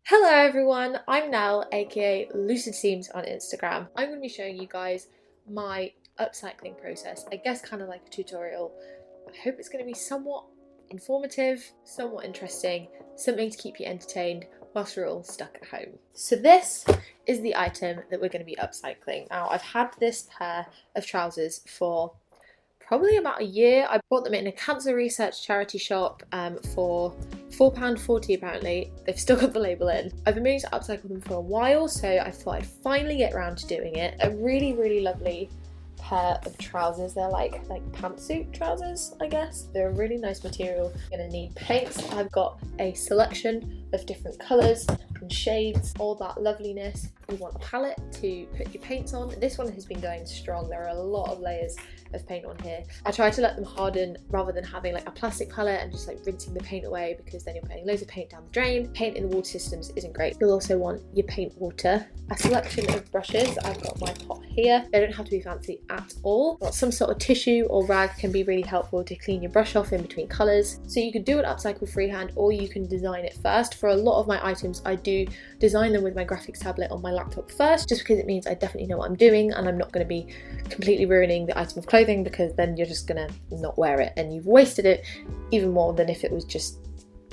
Hello everyone, I'm Nell, aka Lucid Seams on Instagram. I'm going to be showing you guys my upcycling process, I guess kind of like a tutorial. I hope it's going to be somewhat informative, somewhat interesting, something to keep you entertained whilst we're all stuck at home. So this is the item that we're going to be upcycling. Now I've had this pair of trousers for probably about a year. I bought them in a cancer research charity shop for £4.40 apparently. They've still got the label in. I've been meaning to upcycle them for a while, so I thought I'd finally get around to doing it. A really lovely pair of trousers. They're like pantsuit trousers, I guess. They're a really nice material. You're gonna need paints. I've got a selection of different colours and shades, all that loveliness. You want a palette to put your paints on. This one has been going strong. There are a lot of layers of paint on here. I try to let them harden rather than having like a plastic palette and just like rinsing the paint away, because then you're putting loads of paint down the drain. Paint in the water systems isn't great. You'll also want your paint water, a selection of brushes. I've got my pot here. They don't have to be fancy at all. Got some sort of tissue or rag can be really helpful to clean your brush off in between colours. So you could do an upcycle freehand, or you can design it first. For a lot of my items, I do design them with my graphics tablet on my laptop first, just because it means I definitely know what I'm doing and I'm not going to be completely ruining the item of clothing, because then you're just going to not wear it and you've wasted it even more than if it was just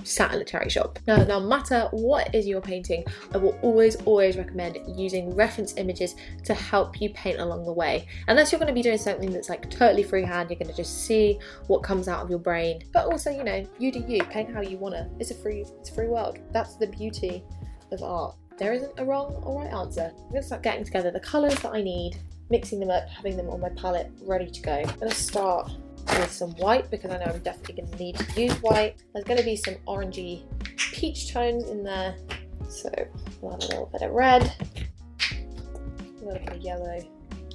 sat in a charity shop. Now, no matter what is your painting, I will always recommend using reference images to help you paint along the way. Unless you're going to be doing something that's like totally freehand, you're going to just see what comes out of your brain. But also, you know, you do you, paint how you want to. It's a free world. That's the beauty of art. There isn't a wrong or right answer. I'm going to start getting together the colours that I need, mixing them up, having them on my palette ready to go. I'm going to start with some white, because I know I'm definitely going to need to use white. There's going to be some orangey peach tones in there, so we'll have a little bit of red, a little bit of yellow.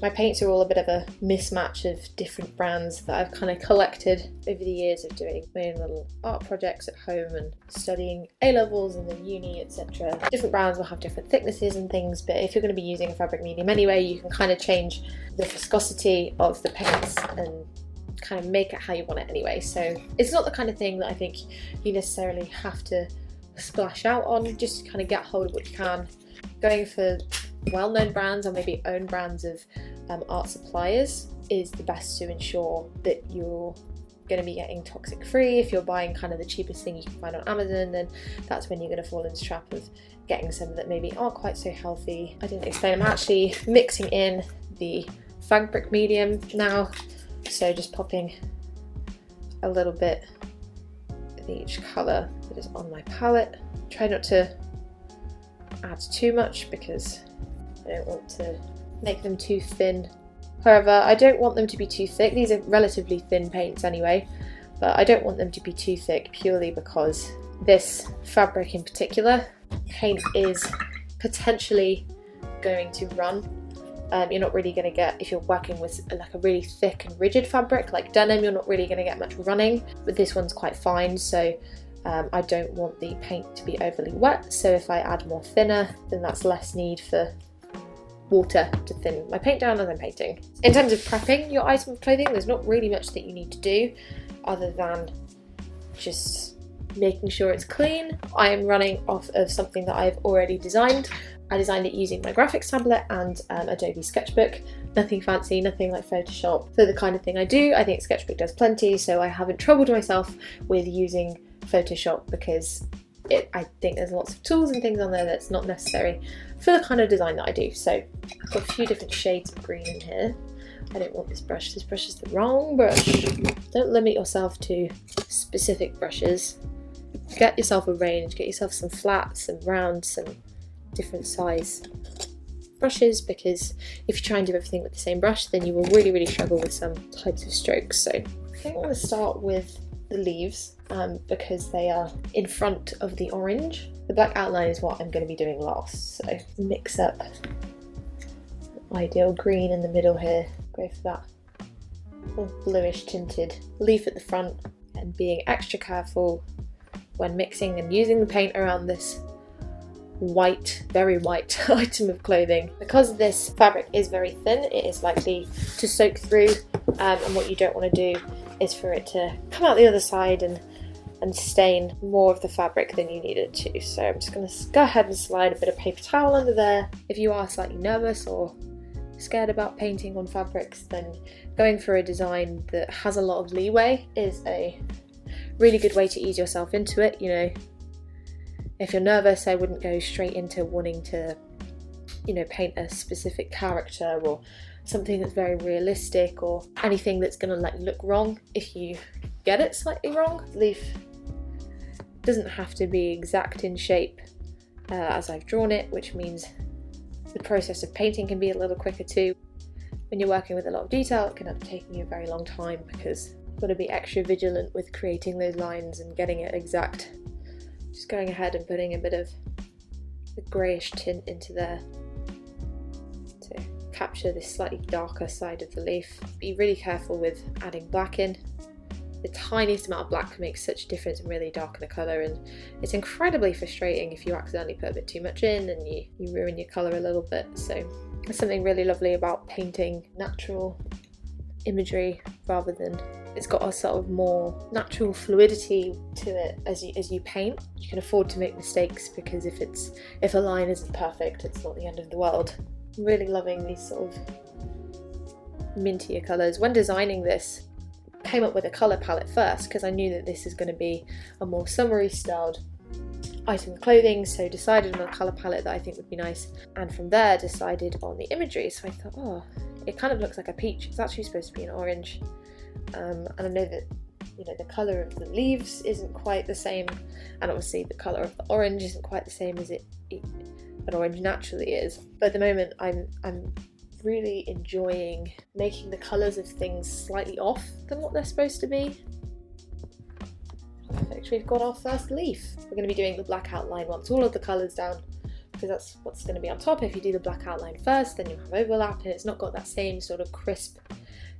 My paints are all a bit of a mismatch of different brands that I've kind of collected over the years of doing my own little art projects at home and studying A-levels and then uni, etc. Different brands will have different thicknesses and things, but if you're going to be using a fabric medium anyway, you can kind of change the viscosity of the paints and kind of make it how you want it anyway. So it's not the kind of thing that I think you necessarily have to splash out on. Just kind of get hold of what you can. Going for well-known brands or maybe own brands of art suppliers is the best to ensure that you're going to be getting toxic free. If you're buying kind of the cheapest thing you can find on Amazon, then that's when you're going to fall into the trap of getting some that maybe aren't quite so healthy. I didn't explain, I'm actually mixing in the fabric medium now, so just popping a little bit of each colour that is on my palette. Try not to add too much because I don't want to make them too thin. However, I don't want them to be too thick. These are relatively thin paints anyway, but I don't want them to be too thick purely because this fabric in particular, paint is potentially going to run. You're not really going to get, if you're working with like a really thick and rigid fabric like denim, you're not really going to get much running, but this one's quite fine, so I don't want the paint to be overly wet. So if I add more thinner, then that's less need for water to thin my paint down as I'm painting. In terms of prepping your item of clothing, there's not really much that you need to do other than just making sure it's clean. I am running off of something that I've already designed. I designed it using my graphics tablet and Adobe Sketchbook. Nothing fancy, nothing like Photoshop. For the kind of thing I do, I think Sketchbook does plenty, so I haven't troubled myself with using Photoshop because I think there's lots of tools and things on there that's not necessary for the kind of design that I do. So I've got a few different shades of green in here. I don't want this brush. This brush is the wrong brush. Don't limit yourself to specific brushes. Get yourself a range, get yourself some flat, some round, some different size brushes, because if you try and do everything with the same brush, then you will really struggle with some types of strokes. So I think I'm going to start with the leaves because they are in front of the orange. The black outline is what I'm going to be doing last, so mix up an ideal green in the middle here, go for that bluish tinted leaf at the front, and being extra careful when mixing and using the paint around this white, very white item of clothing. Because this fabric is very thin, it is likely to soak through, and what you don't want to do is for it to come out the other side and and stain more of the fabric than you need it to. So I'm just going to go ahead and slide a bit of paper towel under there. If you are slightly nervous or scared about painting on fabrics, then going for a design that has a lot of leeway is a really good way to ease yourself into it. You know, if you're nervous, I wouldn't go straight into wanting to, you know, paint a specific character or something that's very realistic or anything that's going to let you look wrong if you get it slightly wrong. The leaf doesn't have to be exact in shape as I've drawn it, which means the process of painting can be a little quicker too. When you're working with a lot of detail, it can end up taking you a very long time because you've got to be extra vigilant with creating those lines and getting it exact. Just going ahead and putting a bit of a greyish tint into there to capture this slightly darker side of the leaf. Be really careful with adding black in. The tiniest amount of black can make such a difference and really darken a colour, and it's incredibly frustrating if you accidentally put a bit too much in and you ruin your colour a little bit. So there's something really lovely about painting natural imagery rather than, it's got a sort of more natural fluidity to it as you paint. You can afford to make mistakes because if a line isn't perfect, it's not the end of the world. I'm really loving these sort of mintier colours. When designing this, I came up with a colour palette first because I knew that this is going to be a more summery styled item of clothing, so decided on a colour palette that I think would be nice, and from there decided on the imagery. So I thought, oh, it kind of looks like a peach. It's actually supposed to be an orange, and I know that, you know, the colour of the leaves isn't quite the same, and obviously the colour of the orange isn't quite the same as an orange naturally is. But at the moment I'm really enjoying making the colours of things slightly off than what they're supposed to be. Perfect, we've got our first leaf. We're going to be doing the black outline once all of the colours down, because that's what's going to be on top. If you do the black outline first, then you'll have overlap and it's not got that same sort of crisp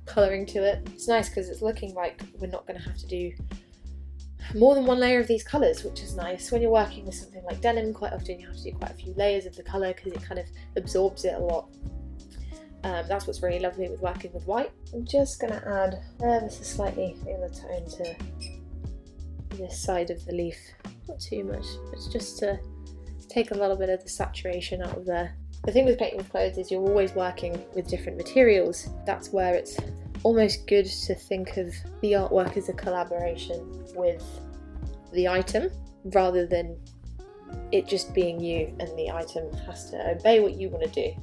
colouring to it. It's nice because it's looking like we're not going to have to do more than one layer of these colours, which is nice. When you're working with something like denim, quite often you have to do quite a few layers of the colour because it kind of absorbs it a lot. That's what's really lovely with working with white. I'm just going to add this is slightly paler tone to this side of the leaf. Not too much, but it's just to take a little bit of the saturation out of there. The thing with painting with clothes is you're always working with different materials. That's where it's almost good to think of the artwork as a collaboration with the item rather than it just being you and the item has to obey what you want to do.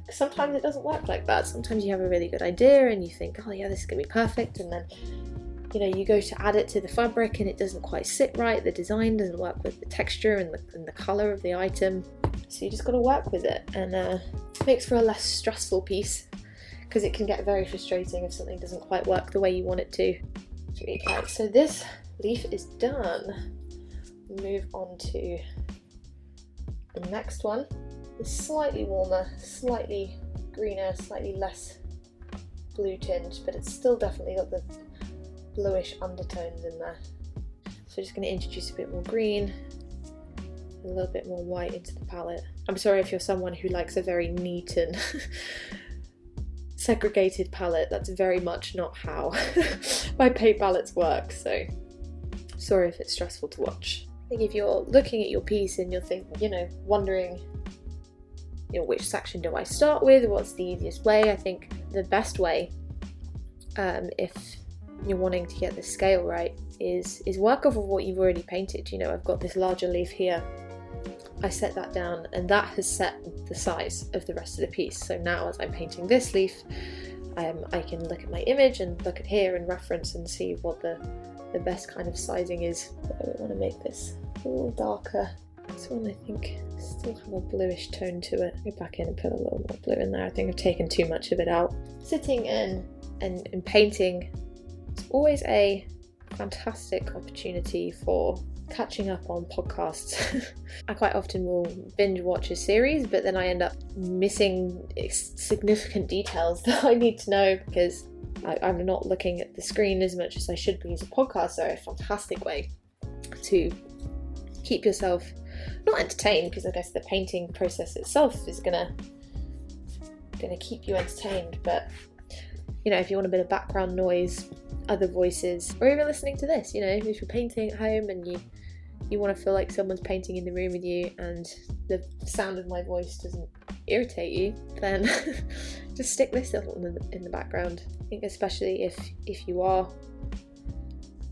Because sometimes it doesn't work like that. Sometimes you have a really good idea and you think, oh yeah, this is going to be perfect, and then, you know, you go to add it to the fabric and it doesn't quite sit right, the design doesn't work with the texture and the colour of the item. So you just got to work with it, and it makes for a less stressful piece because it can get very frustrating if something doesn't quite work the way you want it to. Right, so this leaf is done. Move on to the next one. It's slightly warmer, slightly greener, slightly less blue tinge, but it's still definitely got the bluish undertones in there. So just going to introduce a bit more green, a little bit more white into the palette. I'm sorry if you're someone who likes a very neat and segregated palette. That's very much not how my paint palettes work, so sorry if it's stressful to watch. I think if you're looking at your piece and you're thinking, you know, wondering, you know, which section do I start with? What's the easiest way? I think the best way, if you're wanting to get the scale right, is work off of what you've already painted. You know, I've got this larger leaf here. I set that down and that has set the size of the rest of the piece. So now as I'm painting this leaf, I can look at my image and look at here and reference and see what the best kind of sizing is. But I want to make this a little darker. This one I think still have a bluish tone to it. Go back in and put a little more blue in there. I think I've taken too much of it out. Sitting in and painting, it's always a fantastic opportunity for catching up on podcasts. I quite often will binge watch a series, but then I end up missing significant details that I need to know because I'm not looking at the screen as much as I should be as a podcast. So a fantastic way to keep yourself not entertained, because I guess the painting process itself is gonna keep you entertained, but you know, if you want a bit of background noise, other voices, or even listening to this, you know, if you're painting at home and you want to feel like someone's painting in the room with you and the sound of my voice doesn't irritate you, then just stick this in the background. I think especially if you are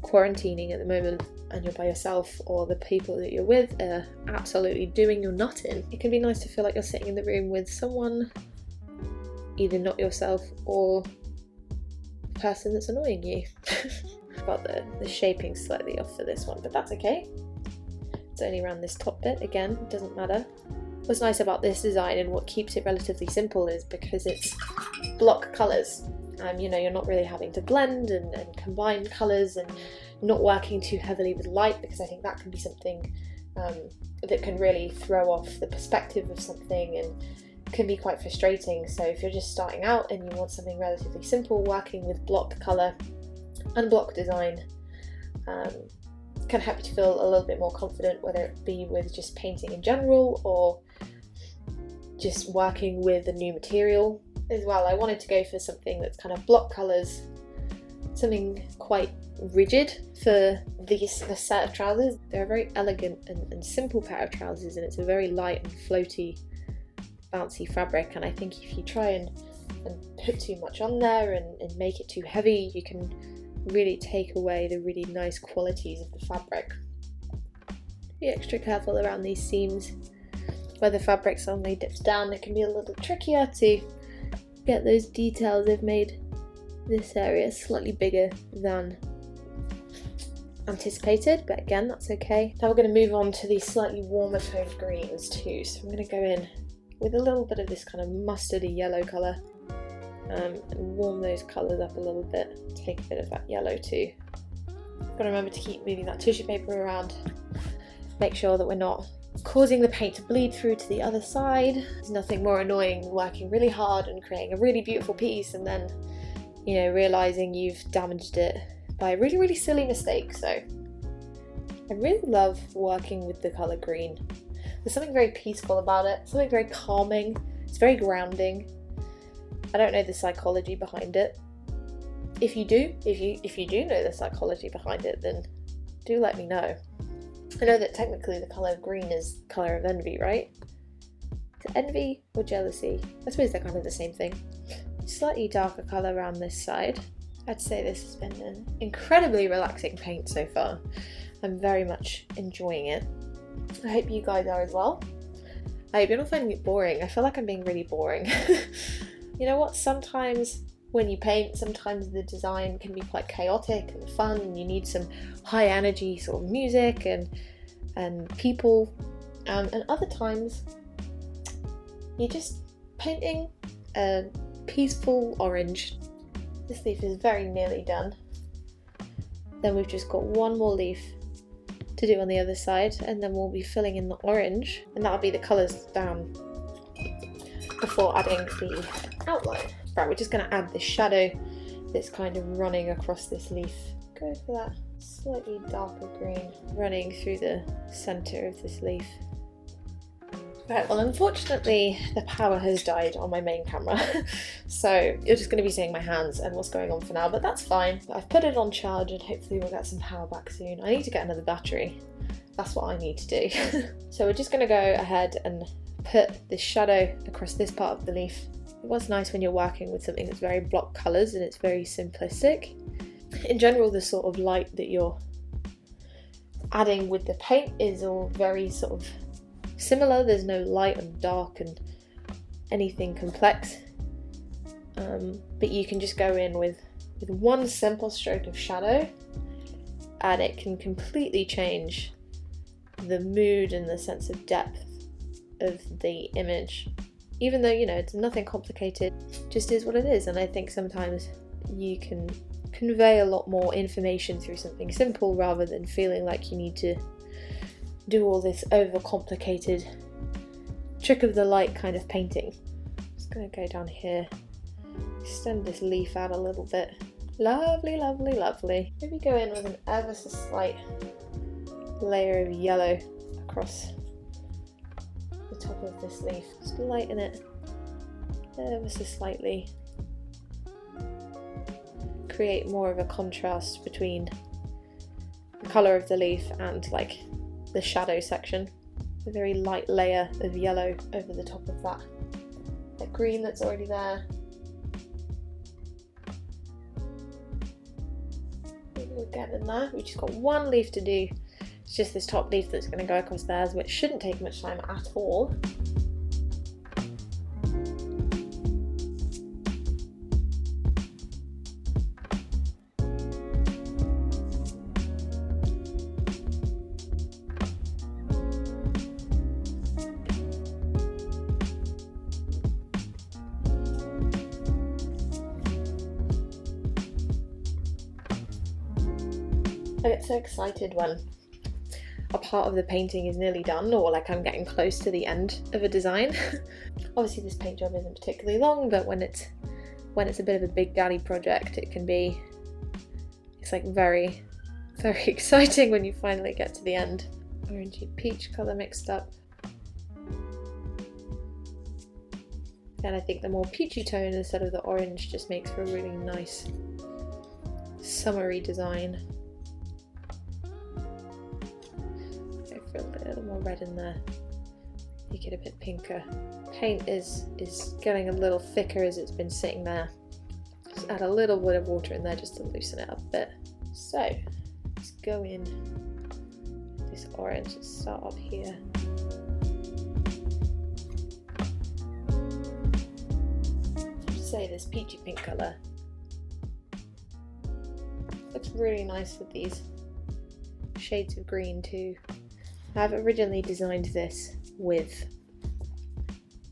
quarantining at the moment and you're by yourself, or the people that you're with are absolutely doing your nut in, it can be nice to feel like you're sitting in the room with someone, either not yourself or the person that's annoying you. Got the shaping slightly off for this one, but that's okay. It's only around this top bit, again, it doesn't matter. What's nice about this design and what keeps it relatively simple is because it's block colours. You know, you're not really having to blend and combine colours, and not working too heavily with light, because I think that can be something that can really throw off the perspective of something and can be quite frustrating. So if you're just starting out and you want something relatively simple, working with block colour and block design can help you to feel a little bit more confident, whether it be with just painting in general or just working with a new material as well. I wanted to go for something that's kind of block colours, something quite rigid for this set of trousers. They're a very elegant and simple pair of trousers, and it's a very light and floaty, bouncy fabric, and I think if you try and put too much on there and make it too heavy, you can really take away the really nice qualities of the fabric. Be extra careful around these seams. Where the fabric suddenly dips down, it can be a little trickier to get those details. They've made this area slightly bigger than anticipated, but again, that's okay. Now we're going to move on to these slightly warmer toned greens too. So I'm going to go in with a little bit of this kind of mustardy yellow colour and warm those colours up a little bit. Take a bit of that yellow too. Got to remember to keep moving that tissue paper around. Make sure that we're not causing the paint to bleed through to the other side. There's nothing more annoying than working really hard and creating a really beautiful piece and then, you know, realising you've damaged it by a really, really silly mistake. So I really love working with the colour green. There's something very peaceful about it, something very calming. It's very grounding. I don't know the psychology behind it. If you do know the psychology behind it, then do let me know. I know that technically the colour of green is colour of envy, right? Is it envy or jealousy? I suppose they're kind of the same thing. Slightly darker colour around this side. I'd say this has been an incredibly relaxing paint so far. I'm very much enjoying it. I hope you guys are as well. I hope you're not finding it boring. I feel like I'm being really boring. You know what? Sometimes when you paint, sometimes the design can be quite chaotic and fun, and you need some high energy sort of music and people, and other times you're just painting a peaceful orange. This leaf is very nearly done. Then we've just got one more leaf to do on the other side, and then we'll be filling in the orange, and that'll be the colours down before adding the outline. Right, we're just going to add the shadow that's kind of running across this leaf. Go for that slightly darker green running through the centre of this leaf. Right, well, unfortunately the power has died on my main camera, so you're just going to be seeing my hands and what's going on for now, but that's fine. I've put it on charge and hopefully we'll get some power back soon. I need to get another battery. That's what I need to do. So we're just going to go ahead and put this shadow across this part of the leaf. What's nice when you're working with something that's very block colours and it's very simplistic. In general, the sort of light that you're adding with the paint is all very sort of similar. There's no light and dark and anything complex. But you can just go in with one simple stroke of shadow and it can completely change the mood and the sense of depth of the image. Even though, you know, it's nothing complicated, just is what it is. And I think sometimes you can convey a lot more information through something simple rather than feeling like you need to do all this overcomplicated trick of the light kind of painting. Just gonna go down here, extend this leaf out a little bit. Lovely, lovely, lovely. Maybe go in with an ever so slight layer of yellow across the top of this leaf. Just lighten it ever so slightly. create more of a contrast between the colour of the leaf and like the shadow section. A very light layer of yellow over the top of that green that's already there. We're getting there. We've just got one leaf to do. It's just this top leaf that's going to go across theirs, which shouldn't take much time at all. I get so excited when a part of the painting is nearly done, or like I'm getting close to the end of a design. Obviously this paint job isn't particularly long, but when it's a bit of a big daddy project, it's like very, very exciting when you finally get to the end. Orangey peach colour mixed up. And I think the more peachy tone instead of the orange just makes for a really nice summery design. A little more red in there, make it a bit pinker. Paint is getting a little thicker as it's been sitting there. Just add a little bit of water in there just to loosen it up a bit. So let's go in this orange. Let's start up here. Just say this peachy pink colour looks really nice with these shades of green too. I've originally designed this with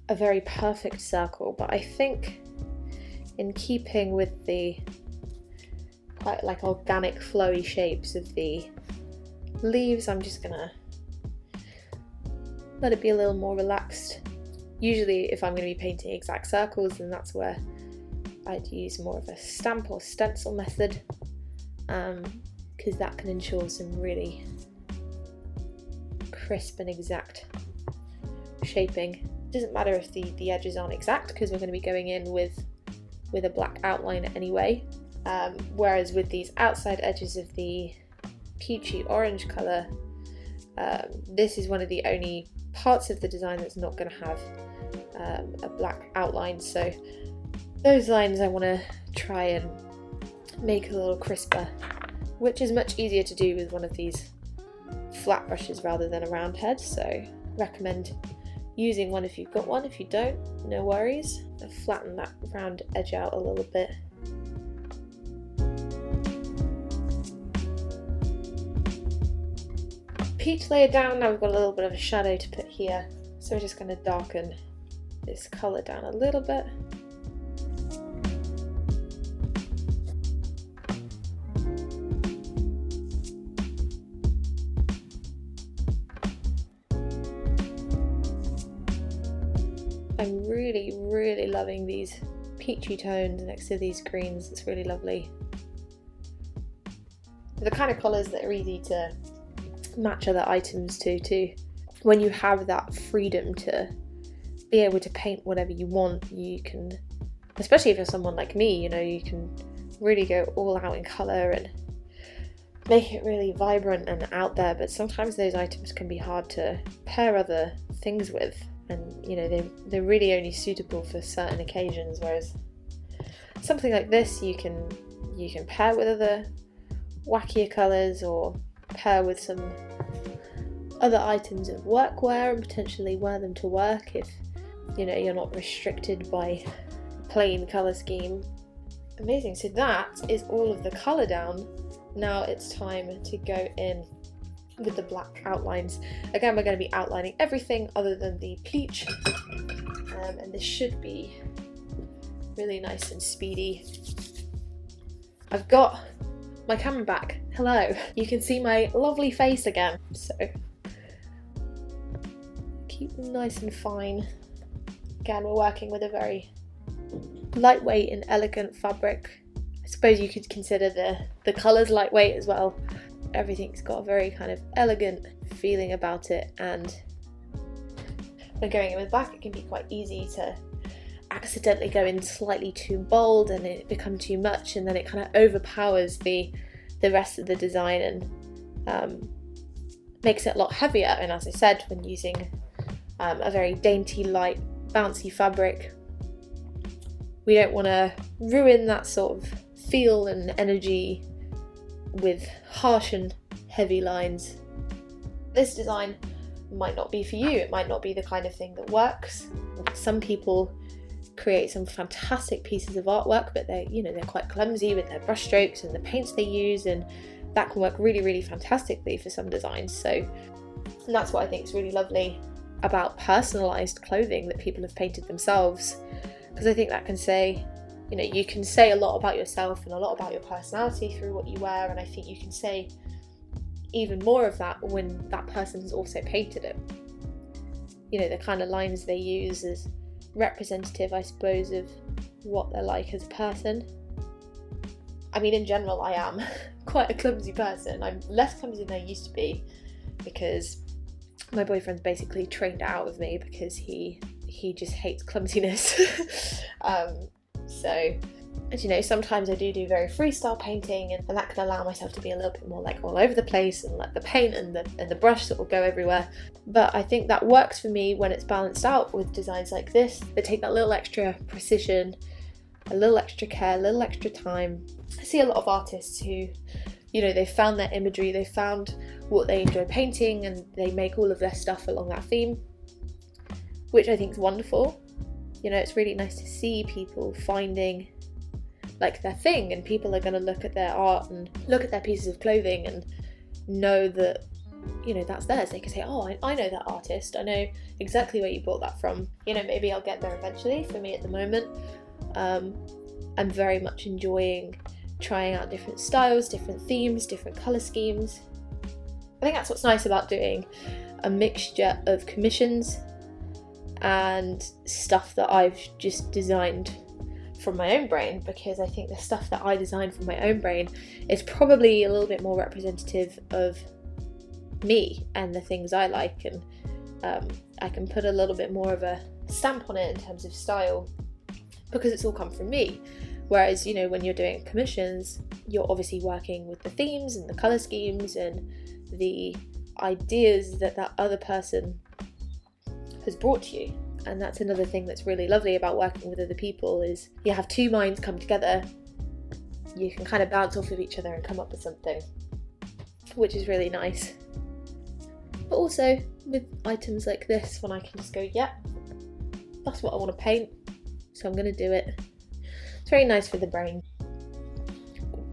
a very perfect circle, but I think in keeping with the quite like organic flowy shapes of the leaves, I'm just gonna let it be a little more relaxed. Usually if I'm going to be painting exact circles, then that's where I'd use more of a stamp or stencil method, because that can ensure some really crisp and exact shaping. It doesn't matter if the edges aren't exact, because we're going to be going in with a black outline anyway, whereas with these outside edges of the peachy orange colour, this is one of the only parts of the design that's not going to have a black outline, so those lines I want to try and make a little crisper, which is much easier to do with one of these flat brushes rather than a round head, so recommend using one if you've got one. If you don't, no worries. I'll flatten that round edge out a little bit. Peach layer down, now we've got a little bit of a shadow to put here, so we're just going to darken this colour down a little bit. I'm really loving these peachy tones next to these greens. It's really lovely. The kind of colours that are easy to match other items to too. When you have that freedom to be able to paint whatever you want, you can, especially if you're someone like me, you know, you can really go all out in colour and make it really vibrant and out there, but sometimes those items can be hard to pair other things with, and you know, they're really only suitable for certain occasions, whereas something like this you can pair with other wackier colours, or pair with some other items of workwear and potentially wear them to work if, you know, you're not restricted by a plain colour scheme. Amazing, so that is all of the colour down. Now it's time to go in with the black outlines. Again, we're going to be outlining everything other than the peach, and this should be really nice and speedy. I've got my camera back. Hello, you can see my lovely face again, so keep them nice and fine. Again, we're working with a very lightweight and elegant fabric. I suppose you could consider the colours lightweight as well. Everything's got a very kind of elegant feeling about it, and when going in with black it can be quite easy to accidentally go in slightly too bold and it becomes too much, and then it kind of overpowers the rest of the design and makes it a lot heavier. And as I said, when using a very dainty, light, bouncy fabric, we don't want to ruin that sort of feel and energy with harsh and heavy lines. This design might not be for you. It might not be the kind of thing that works. Some people create some fantastic pieces of artwork, but they're quite clumsy with their brush strokes and the paints they use, and that can work really, really fantastically for some designs. And that's what I think is really lovely about personalized clothing that people have painted themselves, because I think that can say, you can say a lot about yourself and a lot about your personality through what you wear, and I think you can say even more of that when that person has also painted it. The kind of lines they use is representative, I suppose, of what they're like as a person. I mean, in general, I am quite a clumsy person. I'm less clumsy than I used to be, because my boyfriend's basically trained out of me because he just hates clumsiness. And sometimes I do very freestyle painting, and that can allow myself to be a little bit more like all over the place and let the paint and the brush sort of go everywhere. But I think that works for me when it's balanced out with designs like this that take that little extra precision, a little extra care, a little extra time. I see a lot of artists who, they've found their imagery, they've found what they enjoy painting, and they make all of their stuff along that theme, which I think is wonderful. It's really nice to see people finding like their thing, and people are going to look at their art and look at their pieces of clothing and know that that's theirs. They can say, oh, I know that artist, I know exactly where you bought that from. Maybe I'll get there eventually. For me at the moment, I'm very much enjoying trying out different styles, different themes, different colour schemes. I think that's what's nice about doing a mixture of commissions and stuff that I've just designed from my own brain, because I think the stuff that I design from my own brain is probably a little bit more representative of me and the things I like, and I can put a little bit more of a stamp on it in terms of style, because it's all come from me. Whereas, when you're doing commissions, you're obviously working with the themes and the colour schemes and the ideas that other person has brought to you. And that's another thing that's really lovely about working with other people, is you have two minds come together, you can kind of bounce off of each other and come up with something, which is really nice. But also with items like this, when I can just go, yeah, that's what I want to paint, so I'm going to do it. It's very nice for the brain.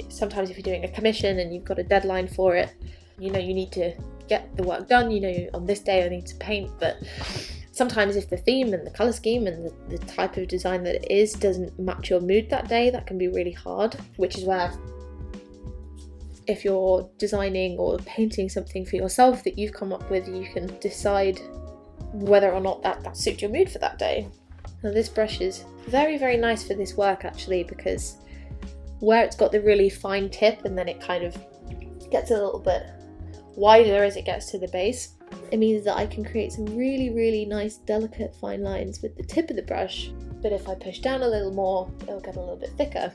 Sometimes if you're doing a commission and you've got a deadline for it, you need to get the work done, on this day I need to paint, but sometimes if the theme and the colour scheme and the type of design that it is doesn't match your mood that day, that can be really hard, which is where if you're designing or painting something for yourself that you've come up with, you can decide whether or not that suits your mood for that day. Now this brush is very, very nice for this work actually, because where it's got the really fine tip and then it kind of gets a little bit wider as it gets to the base, it means that I can create some really, really nice delicate fine lines with the tip of the brush, but if I push down a little more, it'll get a little bit thicker.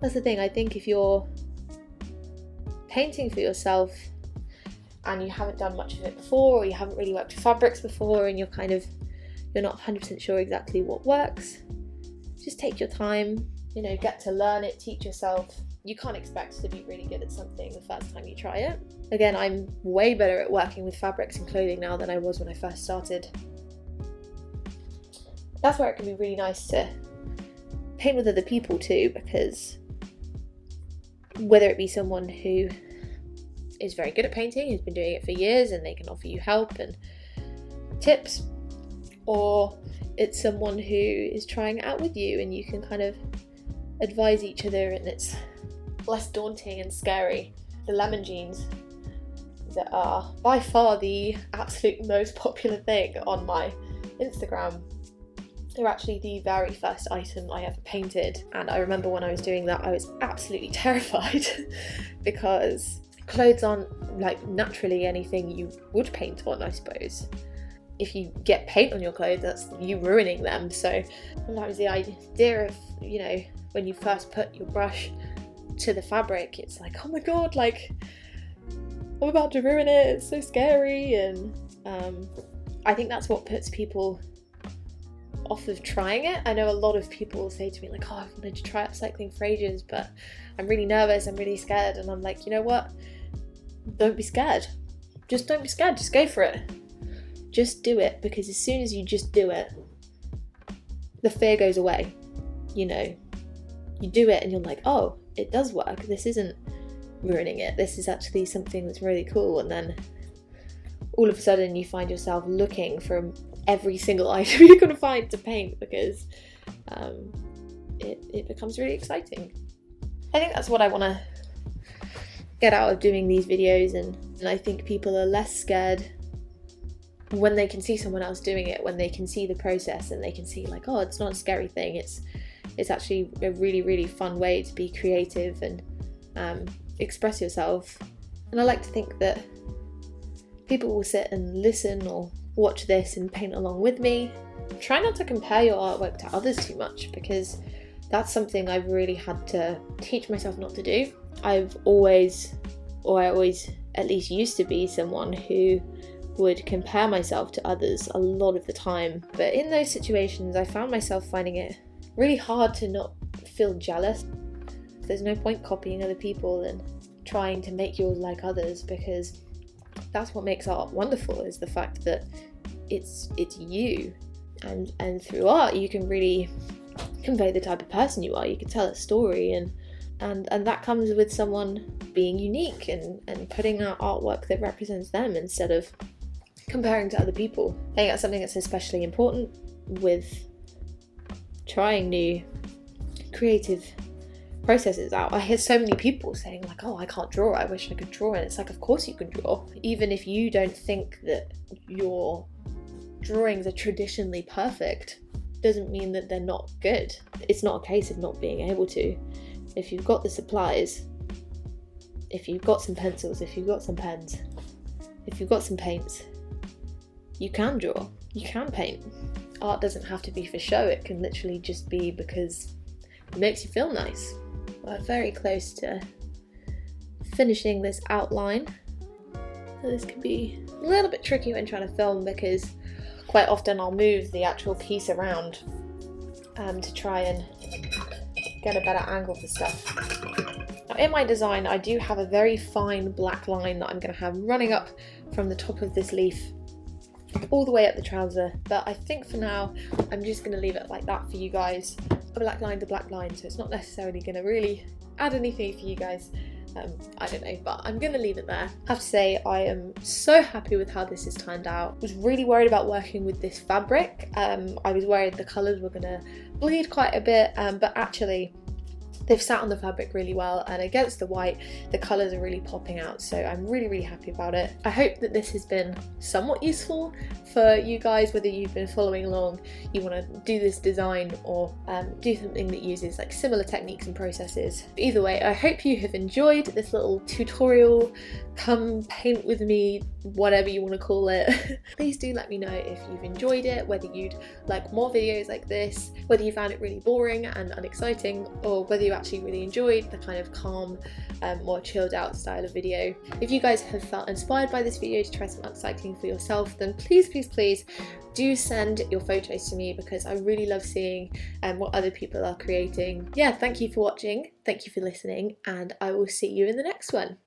That's the thing, I think if you're painting for yourself and you haven't done much of it before, or you haven't really worked with fabrics before, and you're not 100% sure exactly what works, just take your time, get to learn it, teach yourself. You can't expect to be really good at something the first time you try it. Again, I'm way better at working with fabrics and clothing now than I was when I first started. That's where it can be really nice to paint with other people too, because whether it be someone who is very good at painting, who's been doing it for years and they can offer you help and tips, or it's someone who is trying it out with you and you can kind of advise each other and it's less daunting and scary. The lemon jeans that are by far the absolute most popular thing on my Instagram, they're actually the very first item I ever painted, and I remember when I was doing that I was absolutely terrified because clothes aren't like naturally anything you would paint on, I suppose. if you get paint on your clothes, that's you ruining them. So sometimes the idea of, you know, when you first put your brush to the fabric, it's like, oh my god, like I'm about to ruin it, it's so scary. And I think that's what puts people off of trying it. I know a lot of people say to me like, oh, I've wanted to try upcycling for ages, but I'm really nervous, I'm really scared. And I'm like, you know what, don't be scared. Just don't be scared, just go for it. Just do it, because as soon as you just do it, the fear goes away. You know, you do it and you're like, oh, it does work. This isn't ruining it. This is actually something that's really cool. And then all of a sudden you find yourself looking for every single item you can find to paint, because it becomes really exciting. I think that's what I want to get out of doing these videos, and I think people are less scared when they can see someone else doing it, when they can see the process and they can see like, oh, it's not a scary thing, it's actually a really, really fun way to be creative and express yourself. And I like to think that people will sit and listen or watch this and paint along with me. Try not to compare your artwork to others too much, because that's something I've really had to teach myself not to do. I always at least used to be someone who would compare myself to others a lot of the time. But in those situations, I found myself finding it really hard to not feel jealous. There's no point copying other people and trying to make yours like others, because that's what makes art wonderful, is the fact that it's you. And through art you can really convey the type of person you are. You can tell a story, and that comes with someone being unique and putting out artwork that represents them instead of comparing to other people. I think that's something that's especially important with trying new creative processes out. I hear so many people saying like, oh, I can't draw, I wish I could draw. And it's like, of course you can draw. Even if you don't think that your drawings are traditionally perfect, doesn't mean that they're not good. It's not a case of not being able to. If you've got the supplies, if you've got some pencils, if you've got some pens, if you've got some paints, you can draw, you can paint. Art doesn't have to be for show, it can literally just be because it makes you feel nice. We're very close to finishing this outline. So this can be a little bit tricky when trying to film, because quite often I'll move the actual piece around to try and get a better angle for stuff. Now in my design I do have a very fine black line that I'm going to have running up from the top of this leaf all the way up the trouser, but I think for now I'm just going to leave it like that for you guys. A black line to black line, so it's not necessarily going to really add anything for you guys. I don't know, but I'm going to leave it there. I have to say I am so happy with how this has turned out. I was really worried about working with this fabric. I was worried the colours were going to bleed quite a bit, but actually they've sat on the fabric really well, and against the white the colours are really popping out, so I'm really, really happy about it. I hope that this has been somewhat useful for you guys, whether you've been following along, you want to do this design, or do something that uses like similar techniques and processes. Either way, I hope you have enjoyed this little tutorial, come paint with me, whatever you want to call it. Please do let me know if you've enjoyed it, whether you'd like more videos like this, whether you found it really boring and unexciting, or whether you actually really enjoyed the kind of calm, more chilled out style of video. If you guys have felt inspired by this video to try some upcycling for yourself, then please do send your photos to me, because I really love seeing what other people are creating. Yeah, thank you for watching, thank you for listening, and I will see you in the next one.